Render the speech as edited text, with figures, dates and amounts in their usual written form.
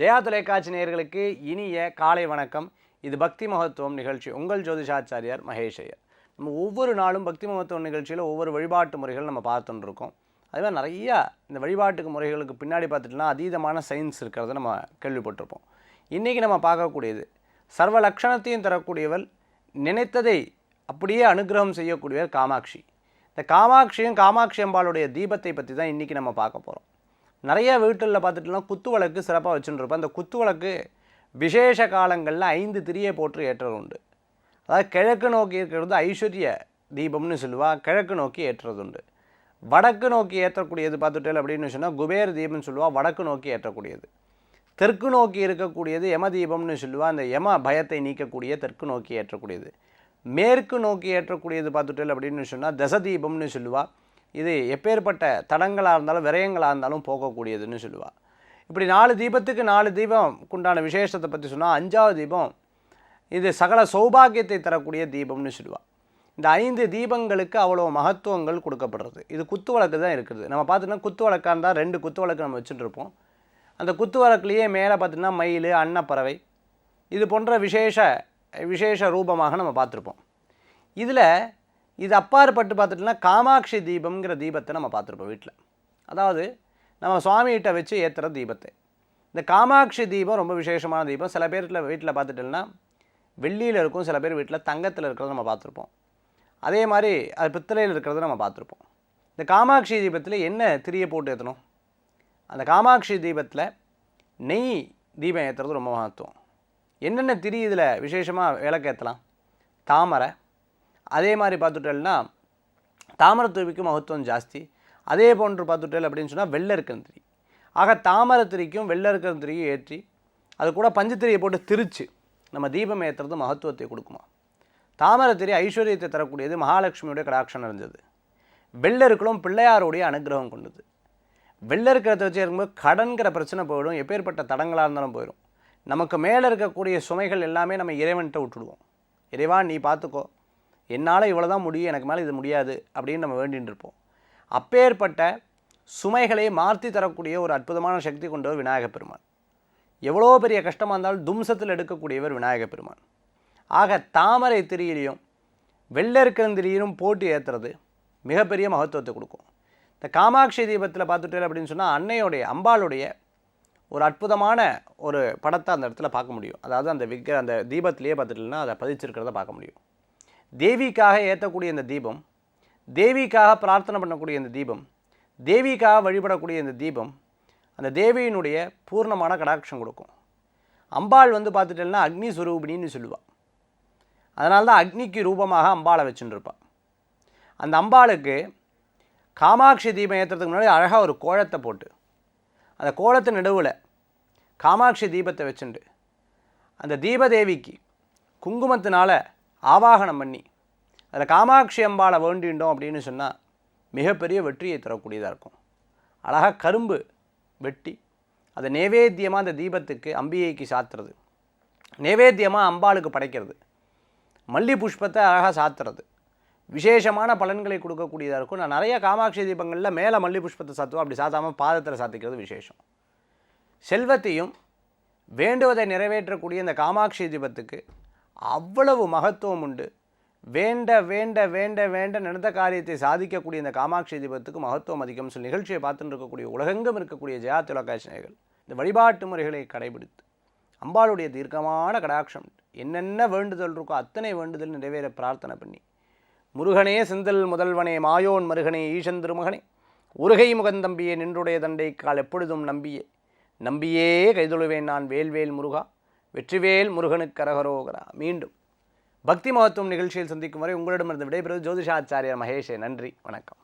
ஜெயா தொலைக்காட்சி நேயர்களுக்கு இனிய காலை வணக்கம். இது பக்தி மகத்துவம் நிகழ்ச்சி. உங்கள் ஜோதிஷாச்சாரியார் மகேஷ் ஐயர். நம்ம ஒவ்வொரு நாளும் பக்தி மகத்துவம் நிகழ்ச்சியில் ஒவ்வொரு வழிபாட்டு முறைகள் நம்ம பார்த்துட்டு இருக்கோம். அதே மாதிரி நிறையா இந்த வழிபாட்டுக்கு முறைகளுக்கு பின்னாடி பார்த்துட்டுனா அதீதமான சயின்ஸ் இருக்கிறத நம்ம கேள்விப்பட்டிருப்போம். இன்றைக்கி நம்ம பார்க்கக்கூடியது சர்வ லட்சணத்தையும் தரக்கூடியவர், நினைத்ததை அப்படியே அனுகிரகம் செய்யக்கூடியவர் காமாட்சி. இந்த காமாட்சி அம்பாளுடைய தீபத்தை பற்றி தான் இன்றைக்கி நம்ம பார்க்க போகிறோம். நிறைய வீட்டில் பார்த்துட்டுனா குத்து விளக்கு சிறப்பாக வச்சுருப்போம். அந்த குத்து விளக்கு விசேஷ காலங்களில் 5 திரியை போட்டு ஏற்றுறது உண்டு. அதாவது கிழக்கு நோக்கி இருக்கிறது ஐஸ்வர்ய தீபம்னு சொல்லுவாள். கிழக்கு நோக்கி ஏற்றுறது உண்டு. வடக்கு நோக்கி ஏற்றக்கூடியது பார்த்துட்டேன் அப்படின்னு சொன்னால் குபேர தீபம்னு சொல்லுவாள். வடக்கு நோக்கி ஏற்றக்கூடியது. தெற்கு நோக்கி இருக்கக்கூடியது யம தீபம்னு சொல்லுவாள். அந்த யம பயத்தை நீக்கக்கூடிய தெற்கு நோக்கி ஏற்றக்கூடியது. மேற்கு நோக்கி ஏற்றக்கூடியது பார்த்துட்டேன் அப்படின்னு சொன்னால் தச தீபம்னு சொல்லுவாள். இது எப்பேற்பட்ட தடங்களாக இருந்தாலும் விரயங்களாக இருந்தாலும் போகக்கூடியதுன்னு சொல்லுவாள். இப்படி 4 தீபத்துக்கு 4 தீபம் உண்டான விசேஷத்தை பற்றி சொன்னால் 5ஆவது தீபம் இது சகல சௌபாகியத்தை தரக்கூடிய தீபம்னு சொல்லுவாள். இந்த 5 தீபங்களுக்கு அவ்வளோ மகத்துவங்கள் கொடுக்கப்படுறது. இது குத்து விளக்கு தான் இருக்குது. நம்ம பார்த்திங்கன்னா குத்து விளக்காக இருந்தால் 2 குத்து விளக்கு நம்ம வச்சுட்டு இருப்போம். அந்த குத்து விளக்குலேயே மேலே பார்த்திங்கன்னா மயில், அன்னப்பறவை இது போன்ற விசேஷ ரூபமாக நம்ம பார்த்துருப்போம். இதில் இது அப்பாற்பட்டு பார்த்துட்டோம்னா காமாட்சி தீபம்ங்கிற தீபத்தை நம்ம பார்த்துருப்போம் வீட்டில். அதாவது நம்ம சுவாமிகிட்ட வச்சு ஏற்றுற தீபத்தை. இந்த காமாட்சி தீபம் ரொம்ப விசேஷமான தீபம். சில பேர் வீட்டில் பார்த்துட்டோம்னா வெள்ளியில் இருக்கும், சில பேர் வீட்டில் தங்கத்தில் இருக்கிறத நம்ம பார்த்துருப்போம். அதே மாதிரி அது பித்தளையில் இருக்கிறத நம்ம பார்த்துருப்போம். இந்த காமாட்சி தீபத்தில் என்ன திரியை போட்டு ஏற்றணும்? அந்த காமாட்சி தீபத்தில் நெய் தீபம் ஏற்றுறது ரொம்ப மகத்துவம். என்னென்ன திரி இதில் விசேஷமாக விளக்கு ஏற்றலாம்? தாமரை. அதே மாதிரி பார்த்துட்டேன்னா தாமரை திரிக்கு மகத்துவம் ஜாஸ்தி. அதே போன்று பார்த்துட்டேன் அப்படின்னு சொன்னால் வெள்ளை இருக்கிற திரி. ஆக தாமரை திரிக்கும் வெள்ளை இருக்கிற திரியும் ஏற்றி அது கூட பஞ்சத்திரியை போட்டு திரிச்சு நம்ம தீபம் ஏற்றுறது மகத்துவத்தை கொடுக்குமா? தாமரை திரி ஐஸ்வர்யத்தை தரக்கூடியது, மகாலட்சுமியுடைய கடாட்சம் இருந்தது. வெள்ளை இருக்கலும் பிள்ளையாருடைய அனுகிரகம் கொண்டது. வெள்ளை இருக்கிறத வச்சு இருக்கும்போது கடன்கிற பிரச்சனை போயிடும். எப்பேற்பட்ட தடங்களாக இருந்தாலும் போயிடும். நமக்கு மேலே இருக்கக்கூடிய சுமைகள் எல்லாமே நம்ம இறைவன்கிட்ட விட்டுடுவோம். இறைவா நீ பார்த்துக்கோ, என்னால் இவ்வளோ தான் முடியும், எனக்கு மேலே இது முடியாது அப்படின்னு நம்ம வேண்டின்னு இருப்போம். அப்பேற்பட்ட சுமைகளை மாற்றி தரக்கூடிய ஒரு அற்புதமான சக்தி கொண்டவர் விநாயகப் பெருமான். எவ்வளோ பெரிய கஷ்டமாக இருந்தாலும் தும்சத்தில் எடுக்கக்கூடியவர் விநாயகப் பெருமான். ஆக தாமரை திரியிலையும் வெள்ளை இருக்கிற போட்டு ஏற்றுறது மிகப்பெரிய மகத்துவத்தை கொடுக்கும். இந்த காமாட்சி தீபத்தில் பார்த்துட்டேன் அப்படின்னு சொன்னால் அன்னையோடைய அம்பாளுடைய ஒரு அற்புதமான ஒரு படத்தை அந்த இடத்துல பார்க்க முடியும். அதாவது அந்த தீபத்திலேயே பார்த்துட்டோம்னா அதை பதிச்சிருக்கிறத பார்க்க முடியும். தேவிக்காக ஏற்றக்கூடிய இந்த தீபம், தேவிக்காக பிரார்த்தனை பண்ணக்கூடிய இந்த தீபம், தேவிக்காக வழிபடக்கூடிய இந்த தீபம் அந்த தேவியினுடைய பூர்ணமான கடாட்சம் கொடுக்கும். அம்பாள் பார்த்துட்டேன்னா அக்னி சுரூபிணின்னு சொல்லுவாள். அதனால தான் அக்னிக்கு ரூபமாக அம்பாளை வச்சுன்னு இருப்பாள். அந்த அம்பாளுக்கு காமாட்சி தீபம் ஏற்றுறதுக்கு முன்னாடி அழகாக ஒரு கோலத்தை போட்டு அந்த கோலத்தின் நடுவில் காமாட்சி தீபத்தை வச்சுண்டு அந்த தீபதேவிக்கு குங்குமத்தினால் ஆவாகனம் பண்ணி அதில் காமாட்சி அம்பாளை வேண்டிண்டோம் அப்படின்னு சொன்னால் மிகப்பெரிய வெற்றியை தரக்கூடியதாக இருக்கும். அழகாக கரும்பு வெட்டி அதை நைவேத்தியமாக அந்த தீபத்துக்கு அம்பிகைக்கு சாத்துறது, நைவேத்தியமாக அம்பாளுக்கு படைக்கிறது, மல்லி புஷ்பத்தை அழகாக சாத்துறது விசேஷமான பலன்களை கொடுக்கக்கூடியதாக இருக்கும். நான் நிறைய காமாட்சி தீபங்களில் மேலே மல்லி புஷ்பத்தை சாத்துவோம். அப்படி சாத்தாமல் பாதத்தில் சாத்திக்கிறது விசேஷம். செல்வத்தையும் வேண்டுவதை நிறைவேற்றக்கூடிய இந்த காமாட்சி தீபத்துக்கு அவ்வளவு மகத்துவம் உண்டு. வேண்ட வேண்ட வேண்ட வேண்ட நடந்த காரியத்தை சாதிக்கக்கூடிய இந்த காமாட்சி தீபத்துக்கு மகத்துவம் அதிகம். சொல்லி நிகழ்ச்சியை பார்த்துட்டு இருக்கக்கூடிய உலகெங்கும் இருக்கக்கூடிய ஜெயா தொலைக்காட்சி நேயர்கள் இந்த வழிபாட்டு முறைகளை கடைபிடித்து அம்பாளுடைய தீர்க்கமான கடாட்சம் என்னென்ன வேண்டுதல் இருக்கோ அத்தனை வேண்டுதல் நிறைவேற பிரார்த்தனை பண்ணி முருகனே செந்தல் முதல்வனே மாயோன் மருகனே ஈசன் திருமகனே உருகை முகந்தம்பியே நின்றுடைய தண்டை கால் எப்பொழுதும் நம்பியே கைதொழுவேன் நான் வேல்வேல் முருகா வெற்றிவேல் முருகனுக்கு அரகரோகரா. மீண்டும் பக்தி மகத்துவம் நிகழ்ச்சியில் சந்திக்கும் வரை உங்களிடமிருந்து விடைபெறுவது ஜோதிஷாச்சாரியார் மகேஷே. நன்றி, வணக்கம்.